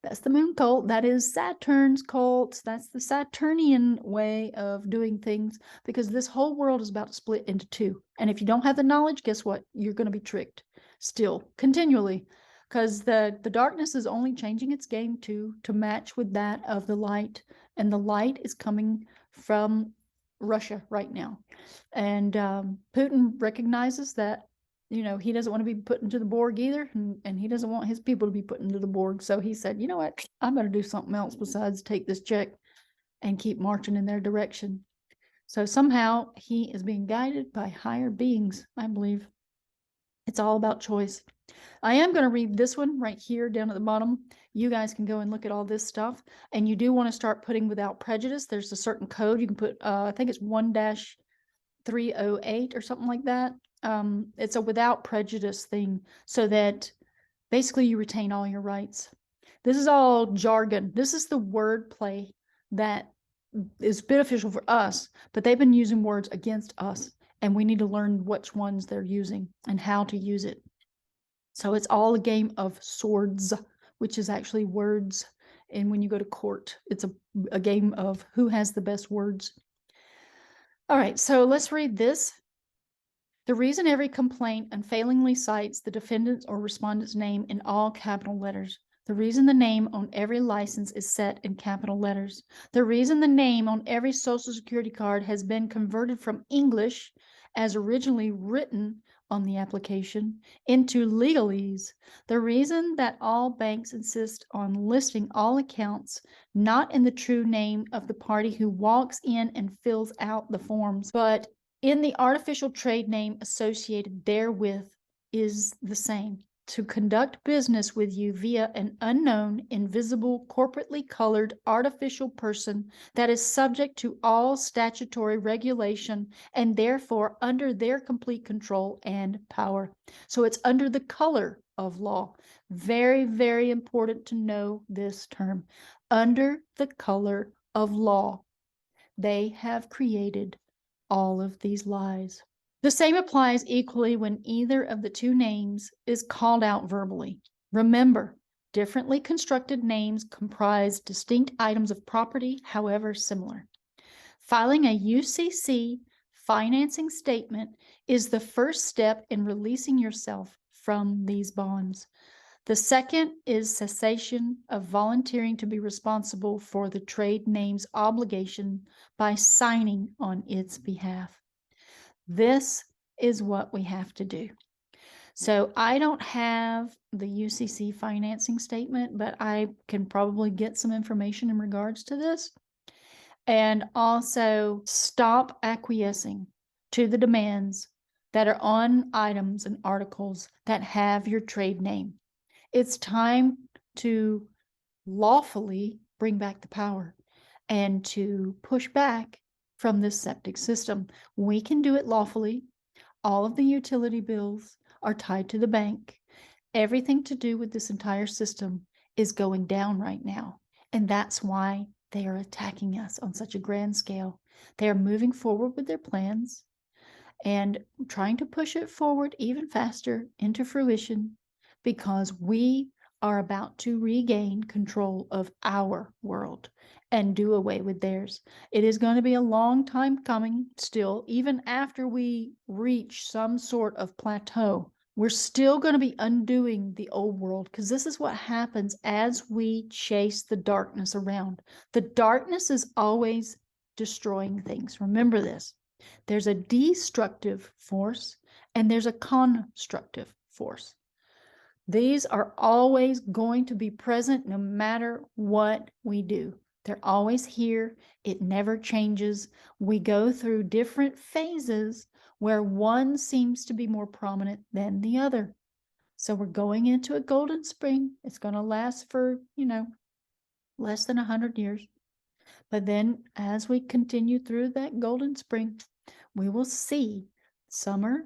Speaker 1: That's the moon cult. That is Saturn's cult. That's the Saturnian way of doing things, because this whole world is about to split into two. And if you don't have the knowledge, guess what? You're going to be tricked still, continually, because the darkness is only changing its game to match with that of the light. And the light is coming from Russia right now. And Putin recognizes that, he doesn't want to be put into the Borg either. And he doesn't want his people to be put into the Borg. So he said, you know what? I'm going to do something else besides take this check and keep marching in their direction. So somehow he is being guided by higher beings, I believe. It's all about choice. I am going to read this one right here down at the bottom. You guys can go and look at all this stuff. And you do want to start putting without prejudice. There's a certain code you can put, I think it's 1-308 or something like that. It's a without prejudice thing so that basically you retain all your rights. This is all jargon. This is the wordplay that is beneficial for us, but they've been using words against us. And we need to learn which ones they're using and how to use it. So it's all a game of swords, which is actually words. And when you go to court, it's a game of who has the best words. All right, so let's read this. The reason every complaint unfailingly cites the defendant's or respondent's name in all capital letters. The reason the name on every license is set in capital letters. The reason the name on every Social Security card has been converted from English, as originally written on the application, into legalese. The reason that all banks insist on listing all accounts not in the true name of the party who walks in and fills out the forms, but in the artificial trade name associated therewith is the same. To conduct business with you via an unknown, invisible, corporately colored, artificial person that is subject to all statutory regulation and therefore under their complete control and power. So it's under the color of law. Very, very important to know this term. Under the color of law, they have created all of these lies. The same applies equally when either of the two names is called out verbally. Remember, differently constructed names comprise distinct items of property, however similar. Filing a UCC financing statement is the first step in releasing yourself from these bonds. The second is cessation of volunteering to be responsible for the trade name's obligation by signing on its behalf. This is what we have to do. So I don't have the UCC financing statement, but I can probably get some information in regards to this. And also stop acquiescing to the demands that are on items and articles that have your trade name. It's time to lawfully bring back the power and to push back from this septic system. We can do it lawfully. All of the utility bills are tied to the bank. Everything to do with this entire system is going down right now. And that's why they are attacking us on such a grand scale. They are moving forward with their plans and trying to push it forward even faster into fruition, because we are about to regain control of our world and do away with theirs. It is going to be a long time coming still, even after we reach some sort of plateau. We're still going to be undoing the old world, because this is what happens as we chase the darkness around. The darkness is always destroying things. Remember this. There's a destructive force and there's a constructive force. These are always going to be present no matter what we do. They're always here. It never changes. We go through different phases where one seems to be more prominent than the other. So we're going into a golden spring. It's going to last for,
Speaker 2: less than 100 years. But then as we continue through that golden spring, we will see summer,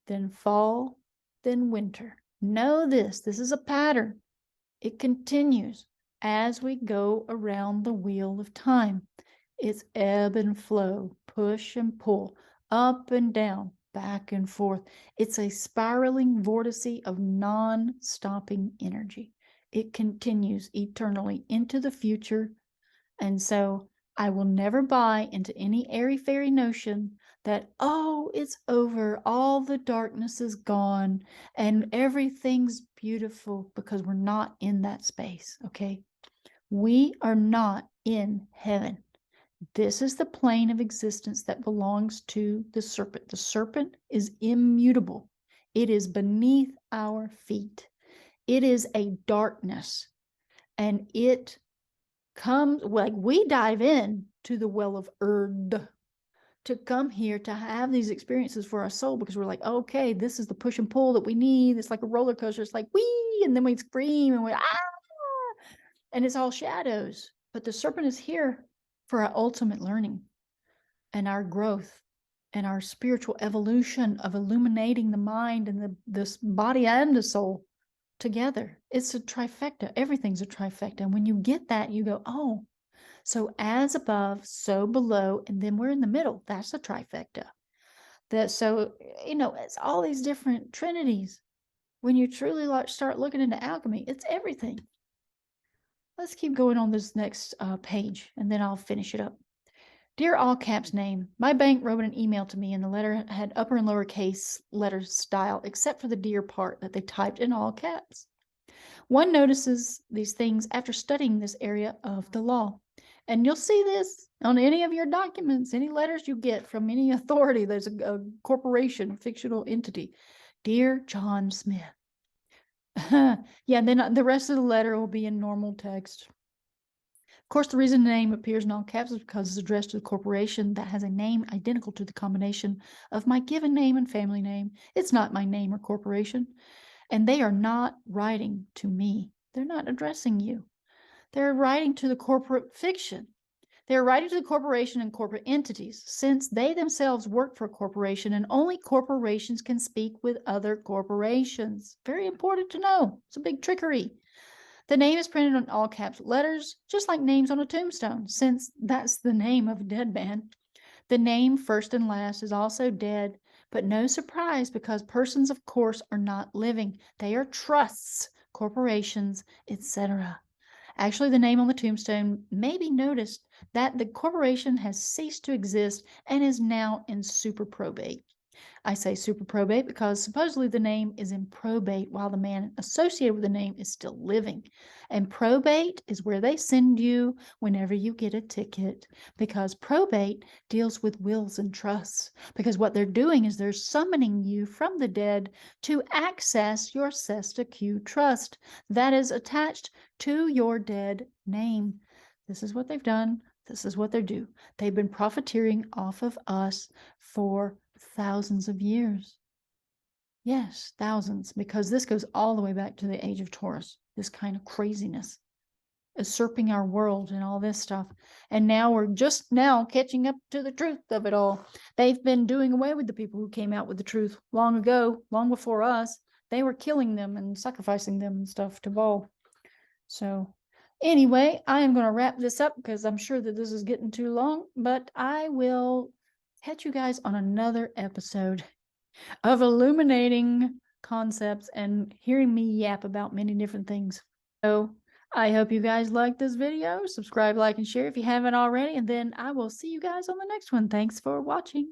Speaker 2: then fall, then winter. Know this is a pattern. It continues as we go around the wheel of time. It's ebb and flow, push and pull, up and down, back and forth. It's a spiraling vortice of non-stopping energy. It continues eternally into the future. And so I will never buy into any airy-fairy notion that, oh, it's over, all the darkness is gone, and everything's beautiful, because we're not in that space, okay? We are not in heaven. This is the plane of existence that belongs to the serpent. The serpent is immutable. It is beneath our feet. It is a darkness, and it comes, like, we dive in to the well of Erd to come here to have these experiences for our soul, because we're like, okay, this is the push and pull that we need. It's like a roller coaster. It's like, wee, and then we scream and we, and it's all shadows. But the serpent is here for our ultimate learning and our growth and our spiritual evolution of illuminating the mind and this body and the soul together. It's a trifecta. Everything's a trifecta. And when you get that, you go, oh, so as above, so below, and then we're in the middle. That's a trifecta. So, it's all these different trinities. When you truly start looking into alchemy, it's everything. Let's keep going on this next page, and then I'll finish it up. Dear all caps name, my bank wrote an email to me, and the letter had upper and lower case letter style, except for the dear part that they typed in all caps. One notices these things after studying this area of the law. And you'll see this on any of your documents, any letters you get from any authority. There's a corporation, a fictional entity. Dear John Smith. Yeah, and then the rest of the letter will be in normal text. Of course, the reason the name appears in all caps is because it's addressed to the corporation that has a name identical to the combination of my given name and family name. It's not my name or corporation. And they are not writing to me. They're not addressing you. They're writing to the corporate fiction. They're writing to the corporation and corporate entities, since they themselves work for a corporation, and only corporations can speak with other corporations. Very important to know. It's a big trickery. The name is printed on all caps letters, just like names on a tombstone, since that's the name of a dead man. The name first and last is also dead, but no surprise, because persons, of course, are not living. They are trusts, corporations, etc. Actually, the name on the tombstone may be noticed that the corporation has ceased to exist and is now in super probate. I say super probate because supposedly the name is in probate while the man associated with the name is still living. And probate is where they send you whenever you get a ticket, because probate deals with wills and trusts. Because what they're doing is they're summoning you from the dead to access your cesta Q trust that is attached to your dead name. This is what they've done. This is what they do. They've been profiteering off of us for thousands of years. Yes, thousands, because this goes all the way back to the age of Taurus, this kind of craziness, usurping our world and all this stuff. And now we're just now catching up to the truth of it all. They've been doing away with the people who came out with the truth long ago, long before us. They were killing them and sacrificing them and stuff to Baal. So anyway, I am going to wrap this up because I'm sure that this is getting too long, but I will catch you guys on another episode of illuminating concepts and hearing me yap about many different things. So I hope you guys like this video. Subscribe, like, and share if you haven't already, and then I will see you guys on the next one. Thanks for watching.